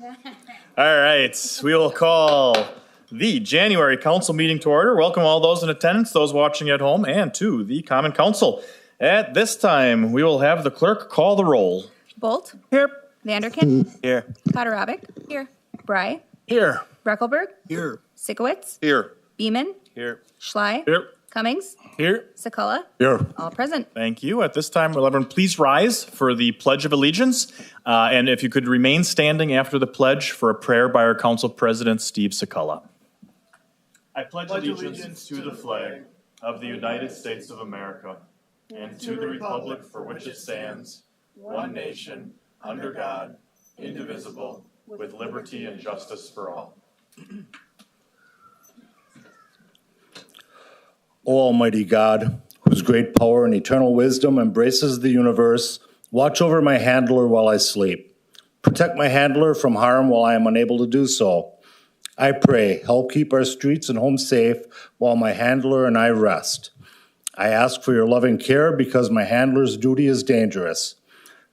All right, we will call the January council meeting to order. Welcome all those in attendance, those watching at home, and to the Common Council. At this time, we will have the clerk call the roll. Bolt. Here. Vanderkin. Here. Potterovic. Here. Bry. Here. Breckelberg. Here. Sikowitz. Here. Beeman. Here. Schley. Here. Cummings. Here. Sakala. Here. All present. Thank you. At this time, will everyone please rise for the Pledge of Allegiance? And if you could remain standing after the pledge for a prayer by our Council President, Steve Sakala. I pledge allegiance to the flag of the United States of America and to the republic for which it stands, one nation, under God, indivisible, with liberty and justice for all. O Almighty God, whose great power and eternal wisdom embraces the universe, watch over my handler while I sleep. Protect my handler from harm while I am unable to do so. I pray, help keep our streets and homes safe while my handler and I rest. I ask for your loving care because my handler's duty is dangerous.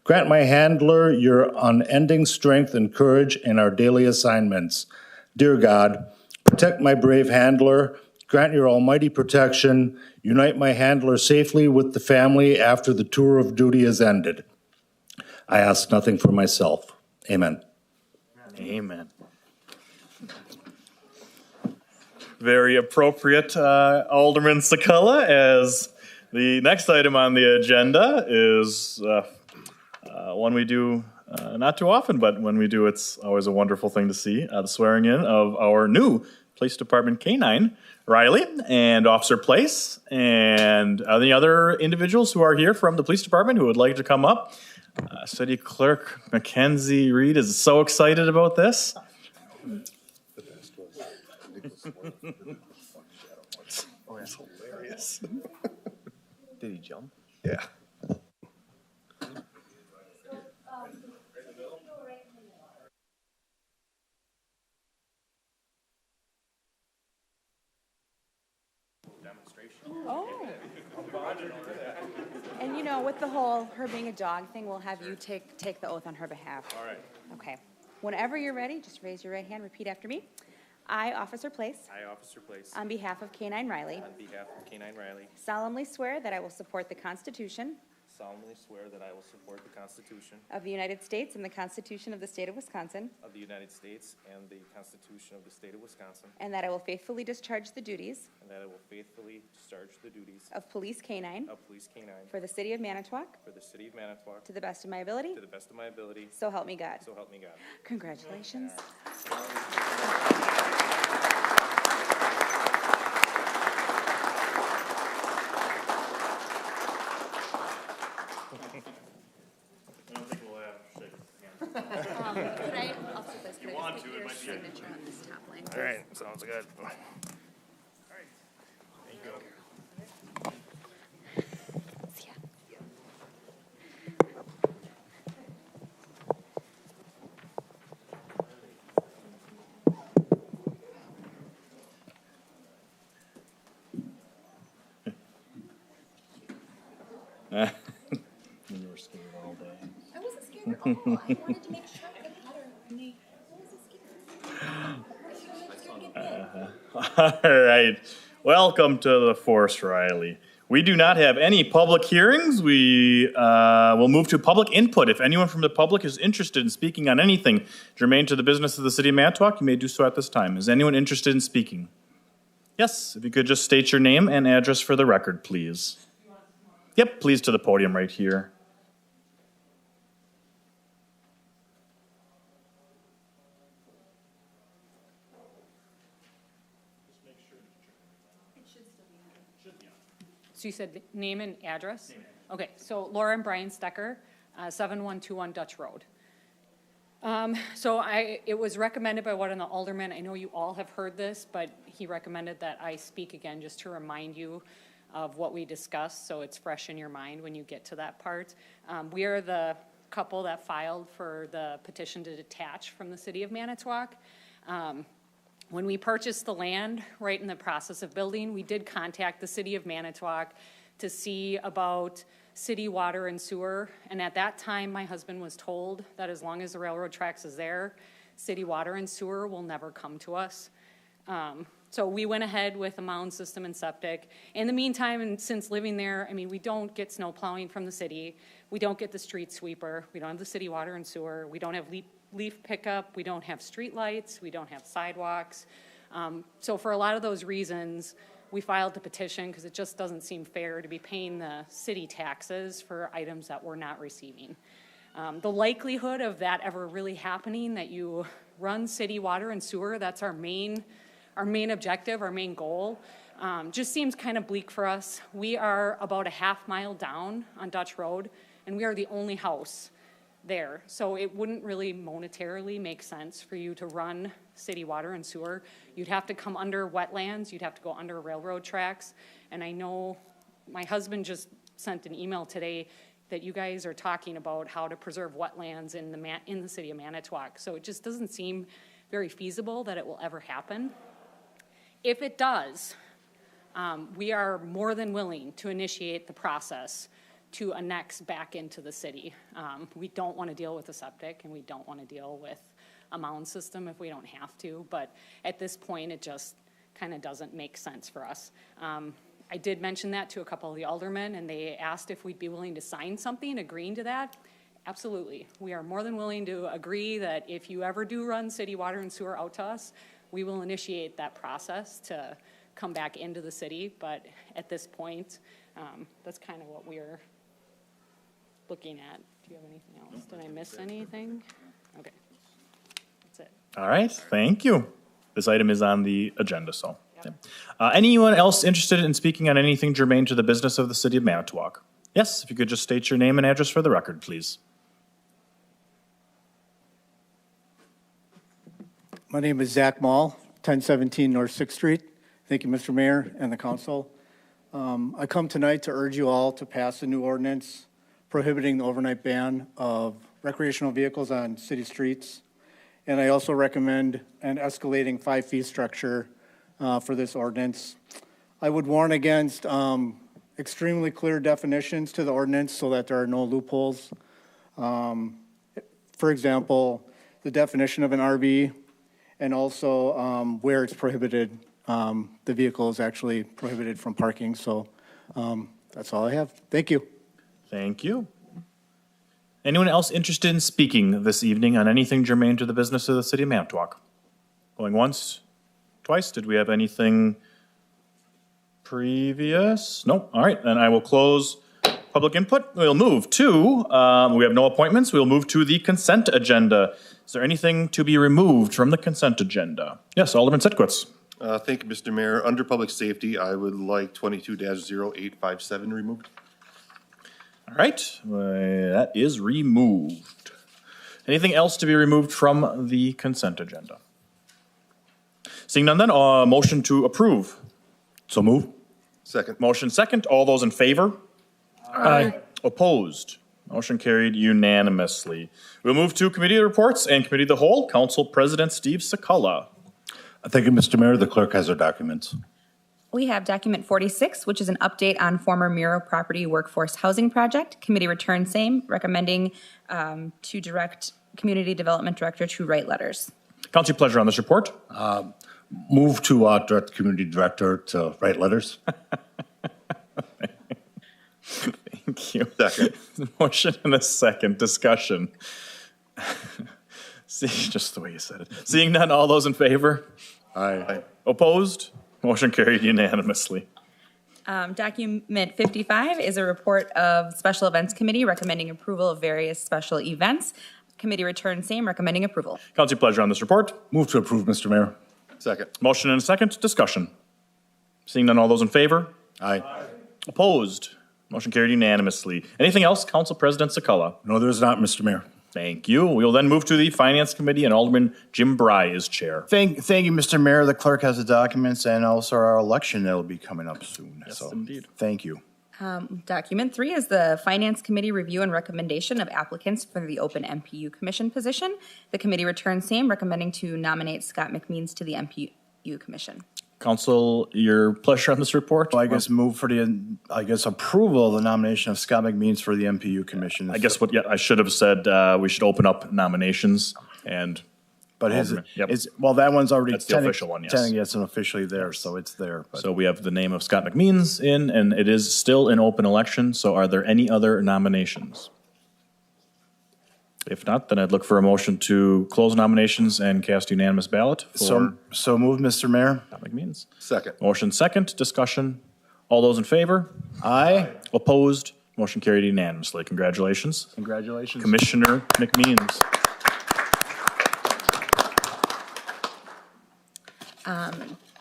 Grant my handler your unending strength and courage in our daily assignments. Dear God, protect my brave handler. Grant your almighty protection. Unite my handler safely with the family after the tour of duty is ended. I ask nothing for myself. Amen. Amen. Very appropriate, Alderman Sakala, as the next item on the agenda is one we do not too often, but when we do, it's always a wonderful thing to see, the swearing in of our new Police Department K-9, Riley, and Officer Place, and any other individuals who are here from the police department who would like to come up. City Clerk Mackenzie Reed is so excited about this. Oh, that's hilarious. Did he jump? Yeah. Oh. And you know, with the whole her being a dog thing, we'll have you take the oath on her behalf. All right. Okay. Whenever you're ready, just raise your right hand, repeat after me. I, Officer Place, I, Officer Place, on behalf of K-9 Riley, on behalf of K-9 Riley, solemnly swear that I will support the Constitution solemnly swear that I will support the Constitution of the United States and the Constitution of the State of Wisconsin, of the United States and the Constitution of the State of Wisconsin, and that I will faithfully discharge the duties and that I will faithfully discharge the duties of Police K-9 of Police K-9 for the City of Manitowoc for the City of Manitowoc to the best of my ability, to the best of my ability, so help me God. so help me God. Congratulations. I don't think we'll have shake hands. Could I also please You want to, it might be. signature on this top line? All right, sounds good. You were scared all day. I wasn't scared at all. I wanted to make sure I could let her. And I wasn't scared. All right. Welcome to the Force, Riley. We do not have any public hearings. We will move to public input. If anyone from the public is interested in speaking on anything germane to the business of the City of Manitowoc, you may do so at this time. Is anyone interested in speaking? Yes, if you could just state your name and address for the record, please. Yep, please to the podium right here. So you said name and address? Okay, so Laura and Brian Stecker, 7121 Dutch Road. It was recommended by one of the aldermen, I know you all have heard this, but he recommended that I speak again just to remind you of what we discussed, so it's fresh in your mind when you get to that part. We are the couple that filed for the petition to detach from the City of Manitowoc. When we purchased the land, right in the process of building, we did contact the City of Manitowoc to see about city water and sewer. And at that time, my husband was told that as long as the railroad tracks is there, city water and sewer will never come to us. So we went ahead with a mound system and septic. In the meantime, and since living there, I mean, we don't get snow plowing from the city. We don't get the street sweeper. We don't have the city water and sewer. We don't have leaf pickup. We don't have street lights. We don't have sidewalks. So for a lot of those reasons, we filed the petition because it just doesn't seem fair to be paying the city taxes for items that we're not receiving. The likelihood of that ever really happening, that you run city water and sewer, that's our main objective, our main goal, just seems kind of bleak for us. We are about a half mile down on Dutch Road, and we are the only house there. So it wouldn't really monetarily make sense for you to run city water and sewer. You'd have to come under wetlands, you'd have to go under railroad tracks. And I know my husband just sent an email today that you guys are talking about how to preserve wetlands in the city of Manitowoc. So it just doesn't seem very feasible that it will ever happen. If it does, we are more than willing to initiate the process to annex back into the city. We don't want to deal with a septic, and we don't want to deal with a mound system if we don't have to, but at this point, it just kind of doesn't make sense for us. I did mention that to a couple of the aldermen, and they asked if we'd be willing to sign something agreeing to that. Absolutely. We are more than willing to agree that if you ever do run city water and sewer out to us, we will initiate that process to come back into the city, but at this point, that's kind of what we're looking at. Do you have anything else? Did I miss anything? Okay. That's it. All right, thank you. This item is on the agenda, so. Anyone else interested in speaking on anything germane to the business of the city of Manitowoc? Yes, if you could just state your name and address for the record, please. My name is Zach Mall, 1017 North 6th Street. Thank you, Mr. Mayor and the council. I come tonight to urge you all to pass a new ordinance prohibiting the overnight ban of recreational vehicles on city streets. And I also recommend an escalating 5-fee structure for this ordinance. I would warn against extremely clear definitions to the ordinance so that there are no loopholes. For example, the definition of an RV, and also where it's prohibited, the vehicle is actually prohibited from parking. So that's all I have. Thank you. Thank you. Anyone else interested in speaking this evening on anything germane to the business of the city of Manitowoc? Going once, twice. Did we have anything previous? No. All right, then I will close public input. We'll move to, we have no appointments. We'll move to the consent agenda. Is there anything to be removed from the consent agenda? Yes, Alderman Sitkowitz. Thank you, Mr. Mayor. Under public safety, I would like 22-0857 removed. All right, that is removed. Anything else to be removed from the consent agenda? Seeing none then, motion to approve. So move. Second. Motion second. All those in favor? Aye. Opposed? Motion carried unanimously. We'll move to committee reports and committee of the whole. Council President Steve Sakala. Thank you, Mr. Mayor. The clerk has our documents. We have document 46, which is an update on former Miro Property Workforce Housing Project. Committee return same, recommending to direct Community Development Director to write letters. Council, pleasure on this report. Move to direct the community director to write letters. Thank you. Second. Motion and a second. Discussion. See, just the way you said it. Seeing none, all those in favor? Aye. Opposed? Motion carried unanimously. Document 55 is a report of Special Events Committee recommending approval of various special events. Committee return same, recommending approval. Council, pleasure on this report. Move to approve, Mr. Mayor. Second. Motion and a second. Discussion. Seeing none, all those in favor? Aye. Opposed? Motion carried unanimously. Anything else, Council President Sakala? No, there is not, Mr. Mayor. Thank you. We will then move to the Finance Committee, and Alderman Jim Bry is chair. Thank you, Mr. Mayor. The clerk has the documents and also our election that will be coming up soon. Yes, So, indeed. Thank you. Document 3 is the Finance Committee review and recommendation of applicants for the open MPU Commission position. The committee returns same, recommending to nominate Scott McMeans to the MPU Commission. Council, your pleasure on this report? Well, I guess move for the, approval of the nomination of Scott McMeans for the MPU Commission. I guess I should have said we should open up nominations, and But his, Alderman, yep. well, that one's already. That's the official one, yes. Technically, it's officially there, so it's there. But So we have the name of Scott McMeans in, and it is still an open election. So are there any other nominations? If not, then I'd look for a motion to close nominations and cast unanimous ballot for so move, Mr. Mayor. Scott McMeans. Second. Motion second, discussion. All those in favor? Aye. Opposed? Motion carried unanimously. Congratulations, Congratulations. Commissioner McMeans.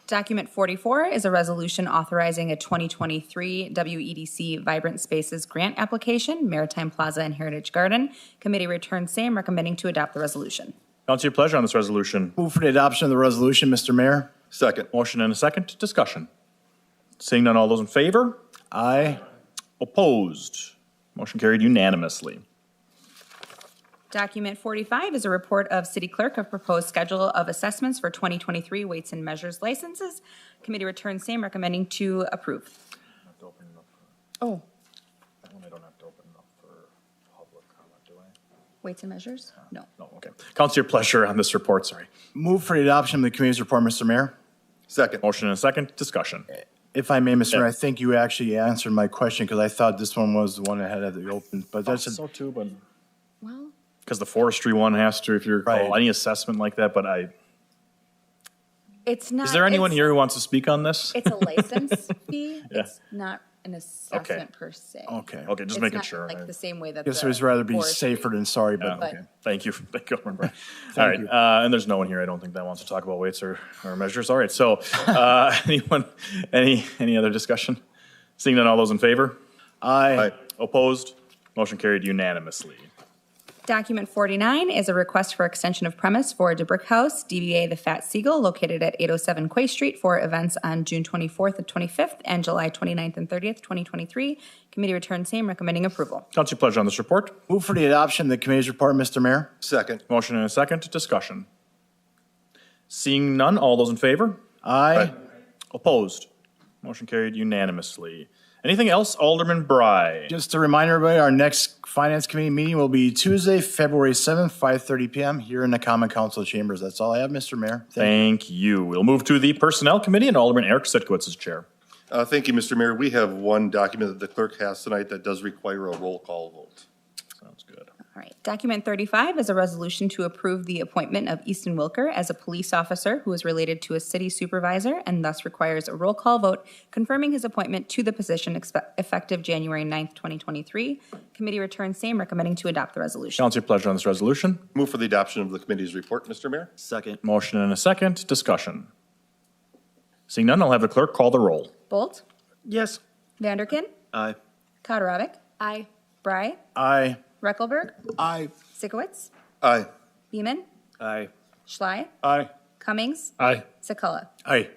Document 44 is a resolution authorizing a 2023 WEDC Vibrant Spaces Grant Application, Maritime Plaza and Heritage Garden. Committee returns same, recommending to adopt the resolution. Council, your pleasure on this resolution. Move for the adoption of the resolution, Mr. Mayor. Second. Motion and a second, discussion. Seeing none, all those in favor? Aye. Opposed? Motion carried unanimously. Document 45 is a report of City Clerk of proposed schedule of assessments for 2023 weights and measures licenses. Committee returns same, recommending to approve. Oh, That one I don't have to open up for public comment, do I? weights and measures? No. No, okay. Council, your pleasure on this report, sorry. Move for the adoption of the committee's report, Mr. Mayor. Second. Motion and a second, discussion. If I may, Mr. Mayor, I Yes. think you actually answered my question because I thought this one was the one that had the open, but that's, So too, but. Well, Because the forestry one has to, if you recall, Right. any assessment like that, but it's not. is there anyone it's- here who wants to speak on this? It's a license fee. Yeah. It's not an assessment per se. okay. Okay, just It's making not sure. Like the same way that. Guess the it was rather be forestry- safer than sorry, but Yeah. okay. Thank you. Thank you, Alderman Bryan. All right, you. and there's no one here, I don't think, that wants to talk about weights or measures. All right, so, anyone, any other discussion? Seeing none, all those in favor? Aye. Opposed? Motion carried unanimously. Document 49 is a request for extension of premise for DeBrick House, DBA The Fat Seagull, located at 807 Quay Street for events on June 24th and 25th and July 29th and 30th, 2023. Committee returns same, recommending approval. Council, your pleasure on this report. Move for the adoption of the committee's report, Mr. Mayor. Second. Motion and a second, discussion. Seeing none, all those in favor? Aye. Opposed? Motion carried unanimously. Anything else, Alderman Bry? Just to remind everybody, our next Finance Committee meeting will be Tuesday, February 7th, 5:30 PM here in the Common Council chambers. That's all I have, Mr. Mayor. Thank you. We'll move to the Personnel Committee, and Alderman Eric Sitkowitz is chair. Thank you, Mr. Mayor. We have one document that the clerk has tonight that does require a roll call vote. Sounds good. All right. Document 35 is a resolution to approve the appointment of Easton Wilker as a police officer who is related to a city supervisor and thus requires a roll call vote confirming his appointment to the position effective January 9th, 2023. Committee returns same, recommending to adopt the resolution. Council, your pleasure on this resolution. Move for the adoption of the committee's report, Mr. Mayor. Second. Motion and a second, discussion. Seeing none, I'll have the clerk call the roll. Bolt, Yes. Vanderkin, Aye. Kotaravik. Aye. Bry, Aye. Reckelberg, Aye. Sikowitz, Aye. Beeman, Aye. Schley, Aye. Cummings, Aye. Sakala. Aye.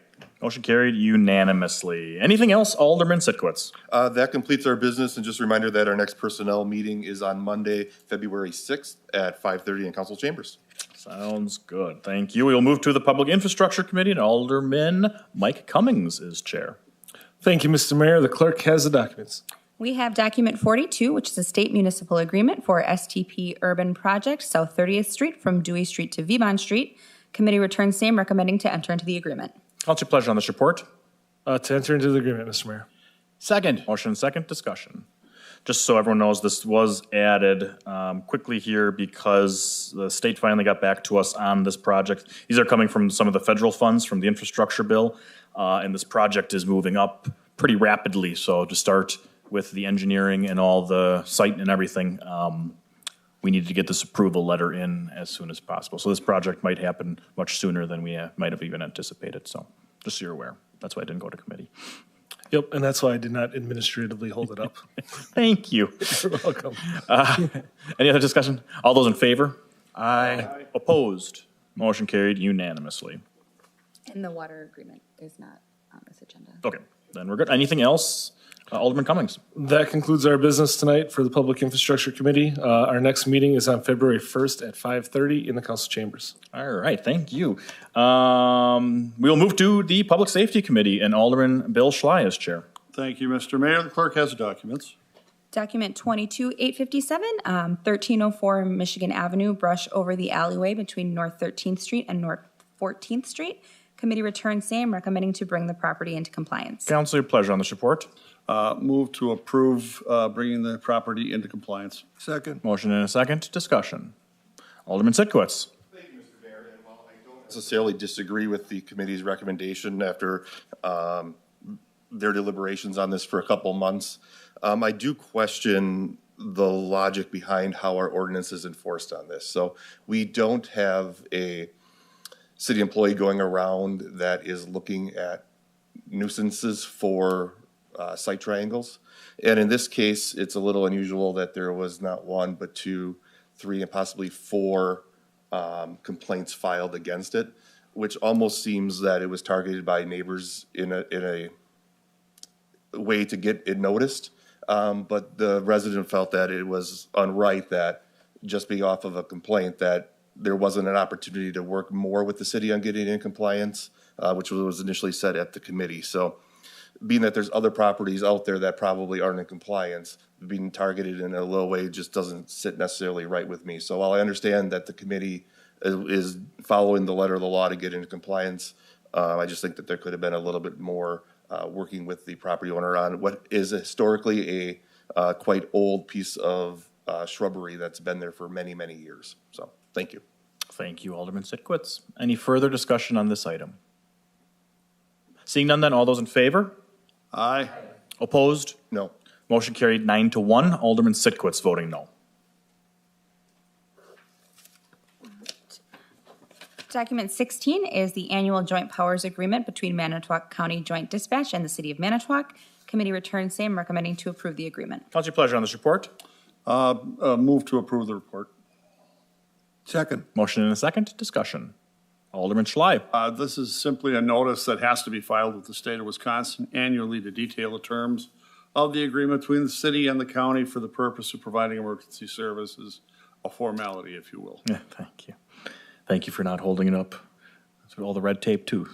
Motion carried unanimously. Anything else, Alderman Sitkowitz? That completes our business, and just a reminder that our next personnel meeting is on Monday, February 6th at 5:30 in council chambers. Sounds good. Thank you. We will move to the Public Infrastructure Committee, and Alderman Mike Cummings is chair. Thank you, Mr. Mayor. The clerk has the documents. We have document 42, which is a state municipal agreement for STP Urban Project, South 30th Street from Dewey Street to Vivon Street. Committee returns same, recommending to enter into the agreement. Council, your pleasure on this report. To enter into the agreement, Mr. Mayor. Second. Motion and second, discussion. Just so everyone knows, this was added quickly here because the state finally got back to us on this project. These are coming from some of the federal funds from the infrastructure bill, and this project is moving up pretty rapidly. So to start with the engineering and all the site and everything, we needed to get this approval letter in as soon as possible. So this project might happen much sooner than we might have even anticipated. So just so you're aware, that's why I didn't go to committee. Yep, and that's why I did not administratively hold it up. Thank you. You're welcome. Any other discussion? All those in favor? Aye. Opposed? Motion carried unanimously. And the water agreement is not on this agenda. Okay, then we're good. Anything else? Alderman Cummings. That concludes our business tonight for the Public Infrastructure Committee. Our next meeting is on February 1st at 5:30 in the council chambers. All right, thank you. We'll move to the Public Safety Committee, and Alderman Bill Schley is chair. Thank you, Mr. Mayor. The clerk has the documents. Document 22-857, 1304 Michigan Avenue, brush over the alleyway between North 13th Street and North 14th Street. Committee returns same, recommending to bring the property into compliance. Council, your pleasure on this report. Move to approve bringing the property into compliance. Second. Motion and a second. Discussion. Alderman Sitkowitz. Necessarily disagree with the committee's recommendation after their deliberations on this for a couple months. I do question the logic behind how our ordinance is enforced on this. So we don't have a city employee going around that is looking at nuisances for site triangles. And in this case, it's a little unusual that there was not one, but 2, 3, and possibly 4 complaints filed against it, which almost seems that it was targeted by neighbors in a way to get it noticed. But the resident felt that it was unright that just being off of a complaint that there wasn't an opportunity to work more with the city on getting in compliance, which was initially said at the committee. So being that there's other properties out there that probably aren't in compliance, being targeted in a low way just doesn't sit necessarily right with me. So while I understand that the committee is following the letter of the law to get into compliance, I just think that there could have been a little bit more working with the property owner on what is historically a quite old piece of shrubbery that's been there for many, many years. So thank you. Thank you, Alderman Sitkowitz. Any further discussion on this item? Seeing none, then all those in favor? Aye. Opposed? No. Motion carried 9-1. Alderman Sitkowitz voting no. Document 16 is the annual joint powers agreement between Manitowoc County Joint Dispatch and the City of Manitowoc. Committee returns same, recommending to approve the agreement. Council, your pleasure on this report. Move to approve the report. Second. Motion and a second. Discussion. Alderman Schley. This is simply a notice that has to be filed with the state of Wisconsin annually to detail the terms of the agreement between the city and the county for the purpose of providing emergency services, a formality, if you will. Yeah, thank you. Thank you for not holding it up through all the red tape, too.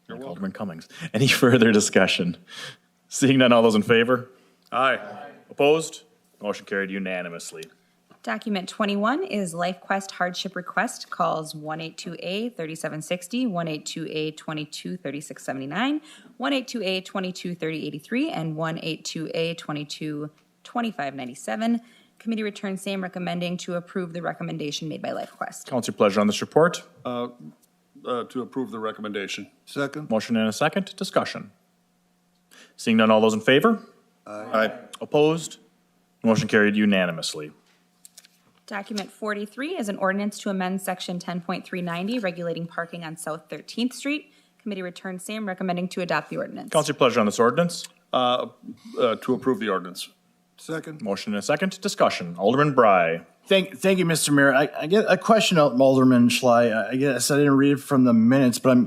Like Alderman Cummings. Any further discussion? Seeing none, all those in favor? Aye. Opposed? Motion carried unanimously. Document 21 is LifeQuest hardship request, calls 182A-3760, 182A-223679, 182A-223083, and 182A-222597. Committee returns same, recommending to approve the recommendation made by LifeQuest. Council, your pleasure on this report. To approve the recommendation. Second. Motion and a second. Discussion. Seeing none, all those in favor? Aye. Opposed? Motion carried unanimously. Document 43 is an ordinance to amend section 10.390 regulating parking on South 13th Street. Committee returns same, recommending to adopt the ordinance. Council, your pleasure on this ordinance. To approve the ordinance. Second. Motion and a second. Discussion. Alderman Bry. Thank you, Mr. Mayor. I get a question out, Alderman Schley. I guess I didn't read it from the minutes, but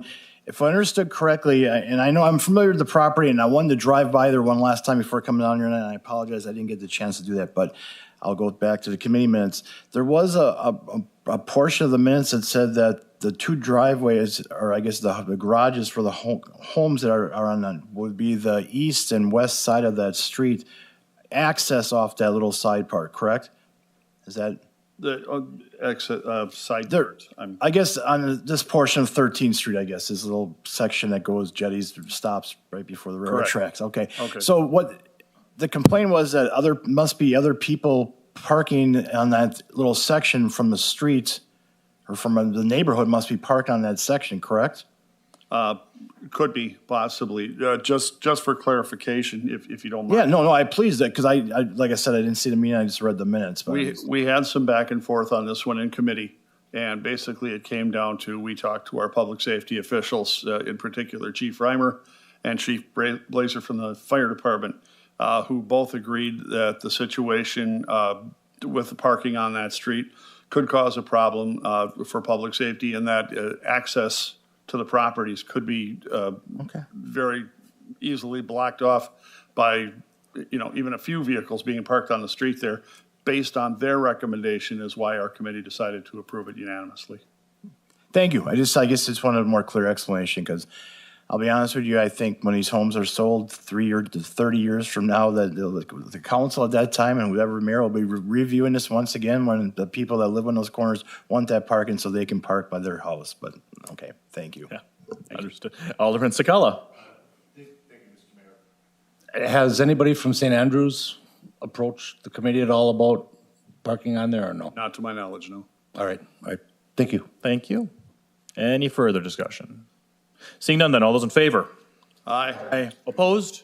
if I understood correctly, and I know I'm familiar with the property, and I wanted to drive by there one last time before coming down here, and I apologize I didn't get the chance to do that, but I'll go back to the committee minutes. There was a portion of the minutes that said that the 2 driveways, or I guess the garages for the homes that are on that would be the east and west side of that street, access off that little side part, correct? Is that? The exit side There, dirt. I guess on this portion of 13th Street, I guess, is a little section that goes, jetties, stops right before the railroad Correct. tracks. Okay. Okay. So what the complaint was that must be other people parking on that little section from the street or from the neighborhood must be parked on that section, correct? Could be, possibly. Just for clarification, if you don't mind. Yeah, no, I pleased that because I like I said, I didn't see the meeting. I just read the minutes. But We had some back and forth on this one in committee, and basically it came down to, we talked to our public safety officials, in particular Chief Reimer and Chief Blazer from the fire department, who both agreed that the situation with the parking on that street could cause a problem for public safety, and that access to the properties could be very easily blocked off by, even a few vehicles being parked on the street there. Based on their recommendation is why our committee decided to approve it unanimously. thank you. I guess just wanted a more clear explanation because I'll be honest with you, I think when these homes are sold 3 or 30 years from now, that the council at that time and whoever mayor will be reviewing this once again when the people that live on those corners want that parking so they can park by their house. But, okay, thank you. Yeah, understood. Alderman Sakala. Has anybody from St. Andrews approached the committee at all about parking on there or no? Not to my knowledge, no. All right. Thank you. Thank you. Any further discussion? Seeing none, then all those in favor? Aye. Opposed?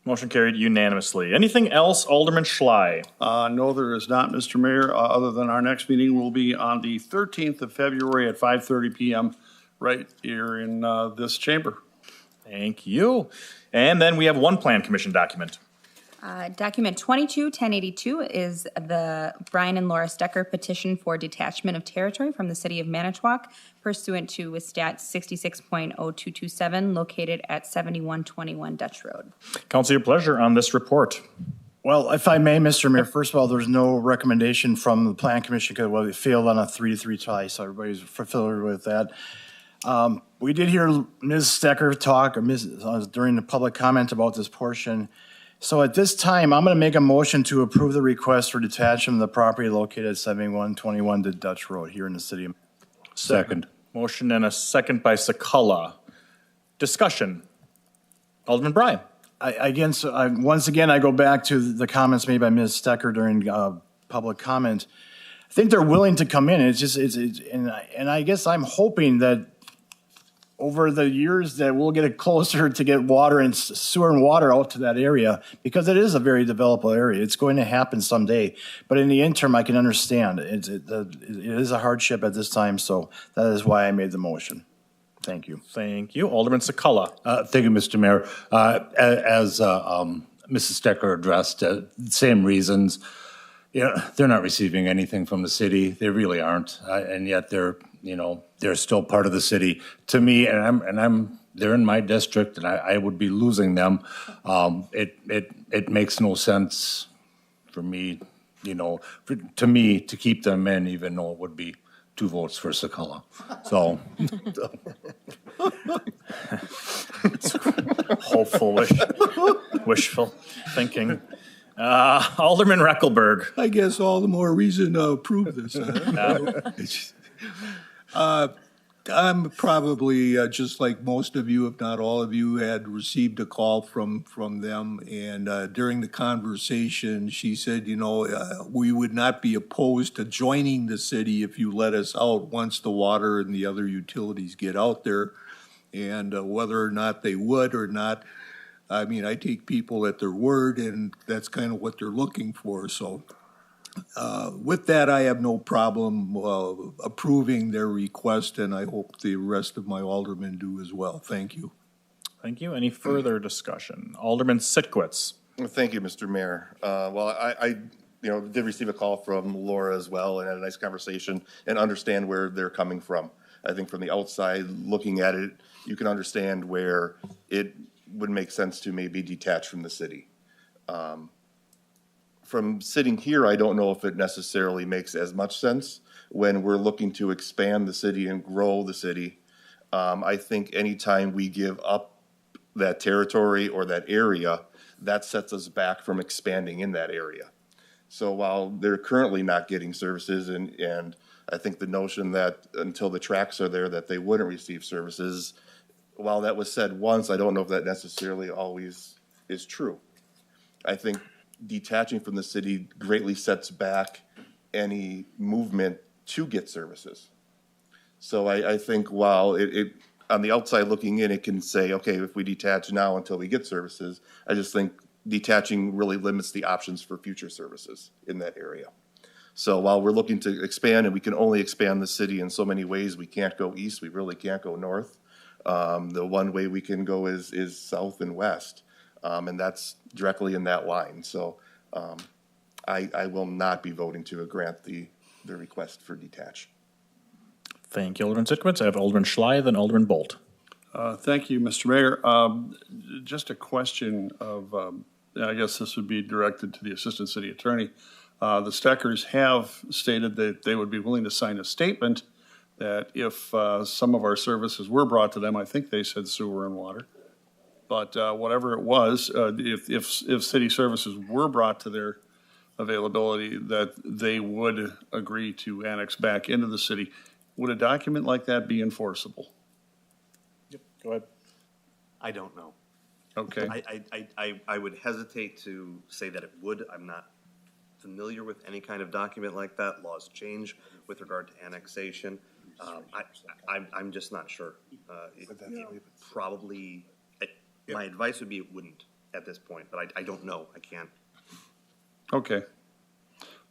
Motion carried unanimously. Anything else, Alderman Schley? No, there is not, Mr. Mayor, other than our next meeting will be on the 13th of February at 5:30 PM right here in this chamber. Thank you. And then we have one plan commission document. Document 22-1082 is the Brian and Laura Stecker petition for detachment of territory from the city of Manitowoc pursuant to Stat 66.0227 located at 7121 Dutch Road. Council, your pleasure on this report. Well, if I may, Mr. Mayor, first of all, there's no recommendation from the Plan Commission because it failed on a 3-3 tie, so everybody's familiar with that. We did hear Ms. Stecker talk during the public comment about this portion. So at this time, I'm going to make a motion to approve the request for detachment of the property located at 7121 Dutch Road here in the city. Second. Motion and a second by Sakala. Discussion. Alderman Bryan. Once again, I go back to the comments made by Ms. Stecker during public comment. I think they're willing to come in. And I guess I'm hoping that over the years that we'll get it closer to get water and sewer and water out to that area because it is a very developable area. It's going to happen someday. But in the interim, I can understand. It is a hardship at this time, so that is why I made the motion. Thank you. Thank you. Alderman Sakala. Thank you, Mr. Mayor. As Mrs. Stecker addressed, same reasons. They're not receiving anything from the city. They really aren't, and yet they're still part of the city. To me, they're in my district, and I would be losing them. It makes no sense for me, to keep them in, even though it would be 2 votes for Sakala. So. It's hopeful, wishful thinking. Alderman Reckelberg. I guess all the more reason to approve this. I'm probably, just like most of you, if not all of you, had received a call from them. And during the conversation, she said, we would not be opposed to joining the city if you let us out once the water and the other utilities get out there. And whether or not they would or not, I mean, I take people at their word, and that's kind of what they're looking for. So with that, I have no problem approving their request, and I hope the rest of my aldermen do as well. Thank you. Thank you. Any further discussion? Alderman Sitkowitz. Thank you, Mr. Mayor. Well, I did receive a call from Laura as well and had a nice conversation and understand where they're coming from. I think from the outside looking at it, you can understand where it would make sense to maybe detach from the city. From sitting here, I don't know if it necessarily makes as much sense when we're looking to expand the city and grow the city. I think anytime we give up that territory or that area, that sets us back from expanding in that area. So while they're currently not getting services, and I think the notion that until the tracks are there that they wouldn't receive services, while that was said once, I don't know if that necessarily always is true. I think detaching from the city greatly sets back any movement to get services. So I think while it on the outside looking in, it can say, okay, if we detach now until we get services, I just think detaching really limits the options for future services in that area. So while we're looking to expand, and we can only expand the city in so many ways, we can't go east, we really can't go north. The one way we can go is south and west, and that's directly in that line. So I will not be voting to grant the request for detach. Thank you, Alderman Sitkowitz. I have Alderman Schley, then Alderman Bolt. Thank you, Mr. Mayor. Just a question of, I guess this would be directed to the Assistant City Attorney. The Steckers have stated that they would be willing to sign a statement that if some of our services were brought to them, I think they said sewer and water. But whatever it was, if city services were brought to their availability, that they would agree to annex back into the city. Would a document like that be enforceable? Go ahead. I don't know. Okay. I would hesitate to say that it would. I'm not familiar with any kind of document like that. Laws change with regard to annexation. I'm just not sure. Probably, my advice would be it wouldn't at this point, but I don't know. I can't. Okay.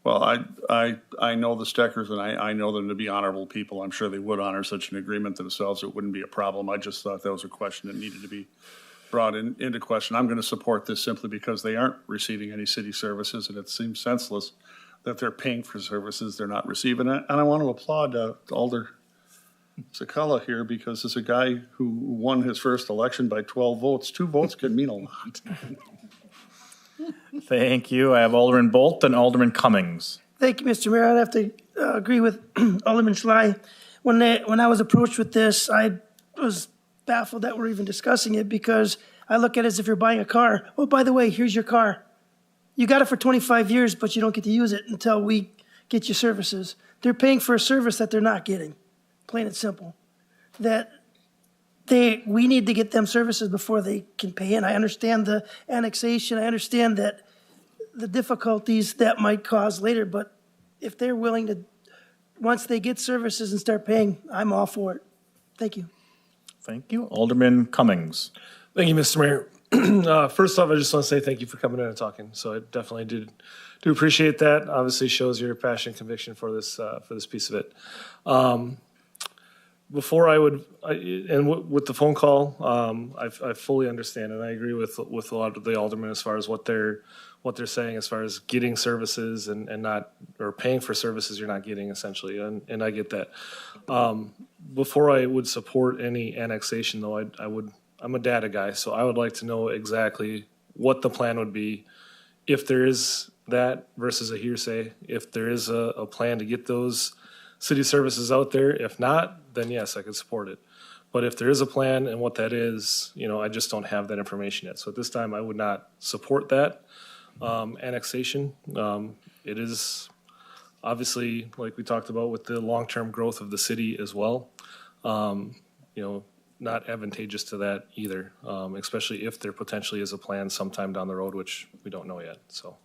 Well, I know the Steckers, and I know them to be honorable people. I'm sure they would honor such an agreement themselves. It wouldn't be a problem. I just thought that was a question that needed to be brought into question. I'm going to support this simply because they aren't receiving any city services, and it seems senseless that they're paying for services they're not receiving. And I want to applaud Alder Sakala here, because as a guy who won his first election by 12 votes, 2 votes can mean a lot. Thank you. I have Alderman Bolt and Alderman Cummings. Thank you, Mr. Mayor. I'd have to agree with Alderman Schley. When I was approached with this, I was baffled that we're even discussing it, because I look at it as if you're buying a car. Oh, by the way, here's your car. You got it for 25 years, but you don't get to use it until we get you services. They're paying for a service that they're not getting, plain and simple. We need to get them services before they can pay in. I understand the annexation. I understand that the difficulties that might cause later, but if they're willing to, once they get services and start paying, I'm all for it. Thank you. Thank you. Alderman Cummings. Thank you, Mr. Mayor. First off, I just want to say thank you for coming in and talking. So I definitely do appreciate that. Obviously shows your passion and conviction for this piece of it. Before with the phone call, I fully understand, and I agree with a lot of the aldermen as far as what they're saying as far as getting services and not, or paying for services you're not getting, essentially, and I get that. Before I would support any annexation, though, I'm a data guy, so I would like to know exactly what the plan would be if there is that versus a hearsay, if there is a plan to get those city services out there. If not, then yes, I could support it. But if there is a plan and what that is, I just don't have that information yet. So at this time, I would not support that annexation. It is obviously, like we talked about, with the long-term growth of the city as well, not advantageous to that either, especially if there potentially is a plan sometime down the road, which we don't know yet. So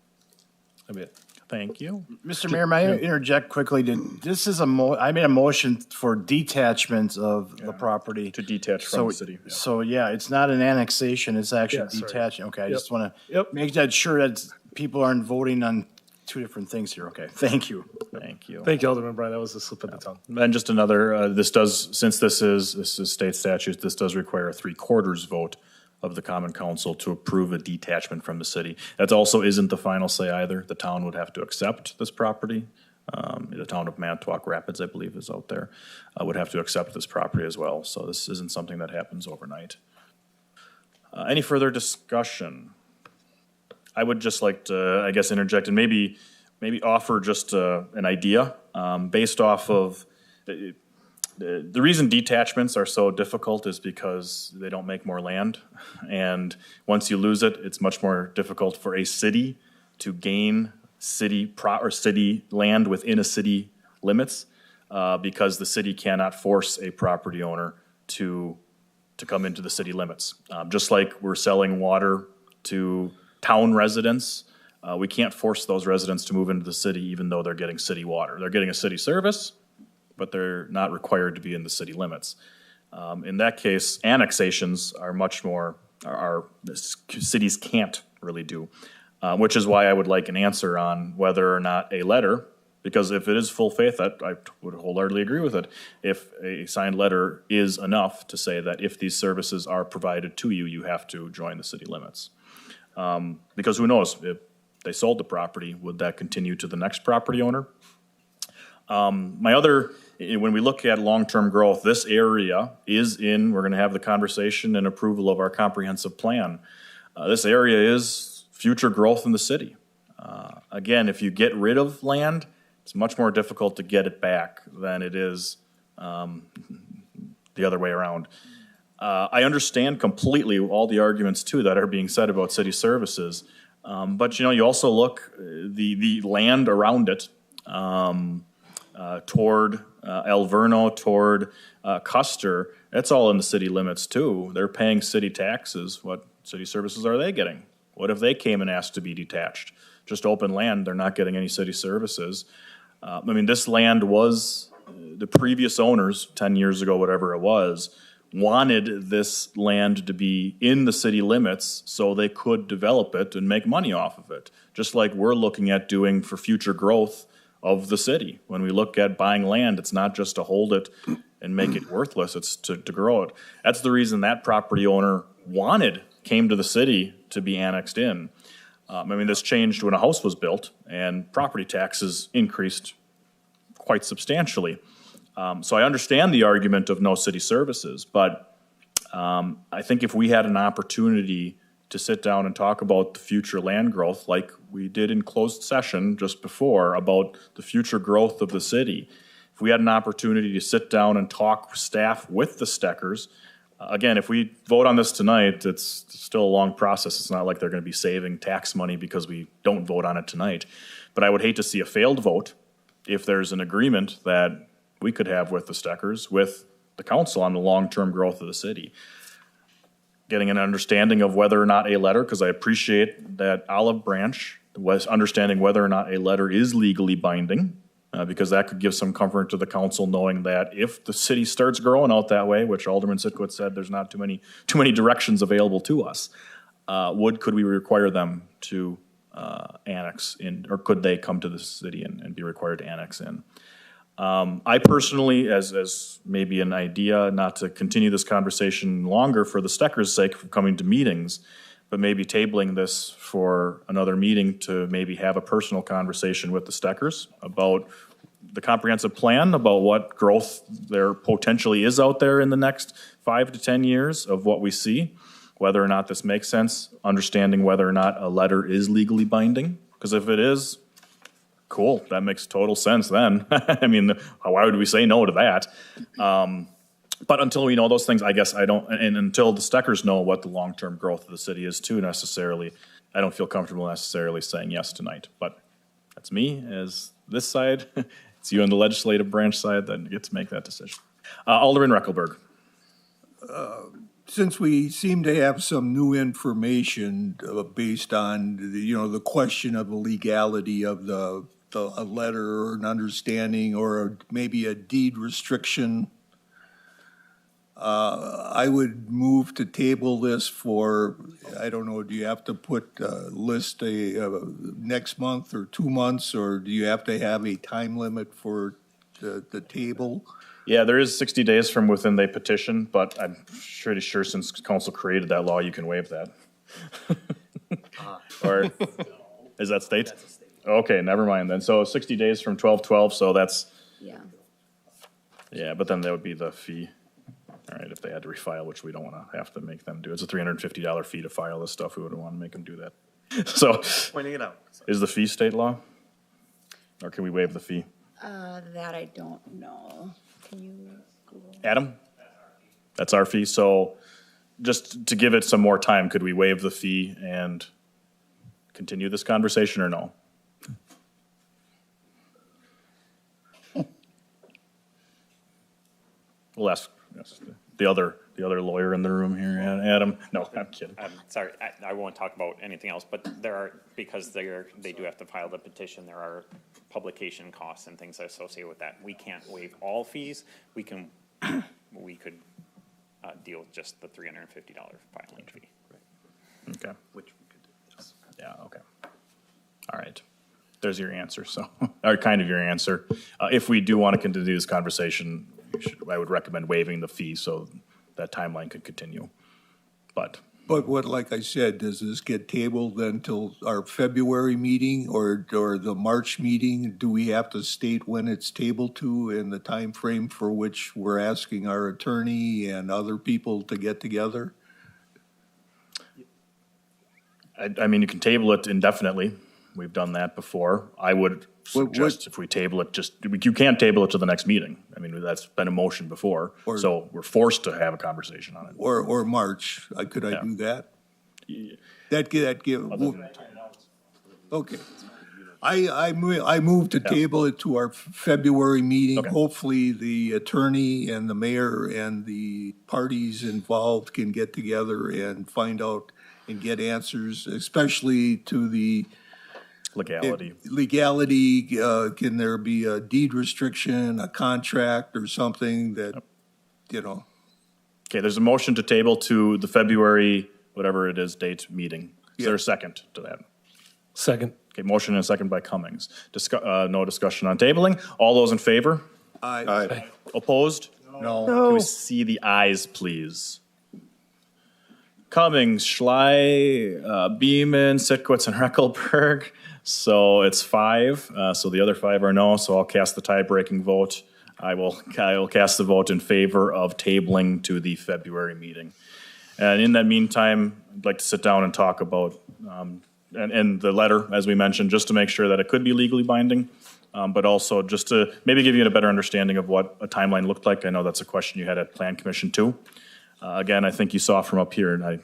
that'd be it. Thank you. Mr. Mayor, may I interject quickly? I made a motion for detachment of the property. To detach from the city. Yeah. So, yeah, it's not an annexation, it's actually detaching. Okay, I just want to make that sure that people aren't voting on two different things here. Okay, thank you. Thank you. Thank you, Alderman Bryan. That was a slip of the tongue. And just another, since this is state statute, this does require a 3/4 vote of the Common Council to approve a detachment from the city. That also isn't the final say either. The town would have to accept this property. The town of Manitowoc Rapids, I believe, is out there, would have to accept this property as well. So this isn't something that happens overnight. Any further discussion? I would just like to, I guess, interject and maybe offer just an idea based off of the reason detachments are so difficult is because they don't make more land. And once you lose it, it's much more difficult for a city to gain city land within a city limits because the city cannot force a property owner to come into the city limits. Just like we're selling water to town residents, we can't force those residents to move into the city even though they're getting city water. They're getting a city service, but they're not required to be in the city limits. In that case, annexations are much more, cities can't really do, which is why I would like an answer on whether or not a letter, because if it is full faith, I would wholeheartedly agree with it. If a signed letter is enough to say that if these services are provided to you, you have to join the city limits. Because who knows, if they sold the property, would that continue to the next property owner? When we look at long-term growth, this area we're going to have the conversation and approval of our comprehensive plan. This area is future growth in the city. Again, if you get rid of land, it's much more difficult to get it back than it is the other way around. I understand completely all the arguments too that are being said about city services. But you also look the land around it, toward Alverno, toward Custer. It's all in the city limits too. They're paying city taxes. What city services are they getting? What if they came and asked to be detached? Just open land, they're not getting any city services. This land was, the previous owners, 10 years ago, whatever it was, wanted this land to be in the city limits so they could develop it and make money off of it. Just like we're looking at doing for future growth of the city. When we look at buying land, it's not just to hold it and make it worthless, it's to grow it. That's the reason that property owner came to the city to be annexed in. This changed when a house was built and property taxes increased quite substantially. So I understand the argument of no city services, but I think if we had an opportunity to sit down and talk about the future land growth like we did in closed session just before about the future growth of the city, if we had an opportunity to sit down and talk staff with the Steckers, again, if we vote on this tonight, it's still a long process. It's not like they're going to be saving tax money because we don't vote on it tonight. But I would hate to see a failed vote if there's an agreement that we could have with the Steckers, with the council on the long-term growth of the city. Getting an understanding of whether or not a letter, because I appreciate that Olive Branch was understanding whether or not a letter is legally binding, because that could give some comfort to the council knowing that if the city starts growing out that way, which Alderman Sitkwitz said there's not too many directions available to us, could we require them to annex in, or could they come to the city and be required to annex in? I personally, as maybe an idea, not to continue this conversation longer for the Steckers' sake for coming to meetings, but maybe tabling this for another meeting to maybe have a personal conversation with the Steckers about the comprehensive plan, about what growth there potentially is out there in the next 5 to 10 years of what we see, whether or not this makes sense, understanding whether or not a letter is legally binding. Because if it is, cool, that makes total sense then. Why would we say no to that? But until we know those things, I guess I don't, and until the Steckers know what the long-term growth of the city is too necessarily, I don't feel comfortable necessarily saying yes tonight. But that's me as this side. It's you on the legislative branch side that get to make that decision. Alderman Reckelberg. Since we seem to have some new information based on the question of the legality of a letter or an understanding or maybe a deed restriction, I would move to table this for, I don't know, do you have to put list next month or 2 months, or do you have to have a time limit for the table? Yeah, there is 60 days from within they petition, but I'm pretty sure since council created that law, you can waive that. Or is that state? That's a state. Okay, never mind then. So 60 days from 12/12, so that's, Yeah. yeah, but then that would be the fee. All right, if they had to refile, which we don't want to have to make them do. It's a $350 fee to file this stuff. We wouldn't want to make them do that. So Pointing it out. is the fee state law? Or can we waive the fee? That I don't know. Can you Google? Adam? That's our fee. So just to give it some more time, could we waive the fee and continue this conversation or no? We'll ask the other lawyer in the room here, Adam. No, I'm kidding. I'm sorry, I won't talk about anything else, but because they do have to file the petition, there are publication costs and things associated with that. We can't waive all fees. We could deal with just the $350 filing fee. Okay. Which we could do, yes. Yeah, okay. All right. There's your answer, so, or kind of your answer. If we do want to continue this conversation, I would recommend waiving the fee so that timeline could continue. But what, like I said, does this get tabled then till our February meeting or the March meeting? Do we have to state when it's tabled to and the time frame for which we're asking our attorney and other people to get together? I mean, you can table it indefinitely. We've done that before. I would suggest if we table it, you can't table it to the next meeting. I mean, that's been a motion before, so we're forced to have a conversation on it. Or March, could I do that? Okay. I move to table it to our February meeting. Okay. Hopefully, the attorney and the mayor and the parties involved can get together and find out and get answers, especially to the Legality. Can there be a deed restriction, a contract, or something that, Okay, there's a motion to table to the February, whatever it is, date meeting. Is there a second to that? Second. Okay, motion and a second by Cummings. No discussion on tabling. All those in favor? Aye. Opposed? No. Can we see the ayes, please? Cummings, Schley, Beeman, Sitkowitz, and Reckelberg. So it's 5. So the other 5 are no. So I'll cast the tie-breaking vote. I will cast the vote in favor of tabling to the February meeting. And in that meantime, I'd like to sit down and talk about and the letter, as we mentioned, just to make sure that it could be legally binding, but also just to maybe give you a better understanding of what a timeline looked like. I know that's a question you had at Plan Commission too. Again, I think you saw from up here, and I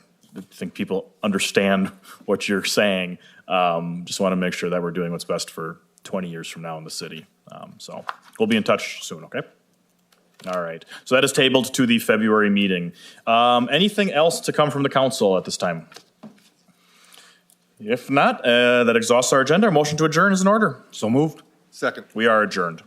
think people understand what you're saying. Just want to make sure that we're doing what's best for 20 years from now in the city. So we'll be in touch soon, okay? All right. So that is tabled to the February meeting. Anything else to come from the council at this time? If not, that exhausts our agenda. Motion to adjourn is in order. So moved. Second. We are adjourned.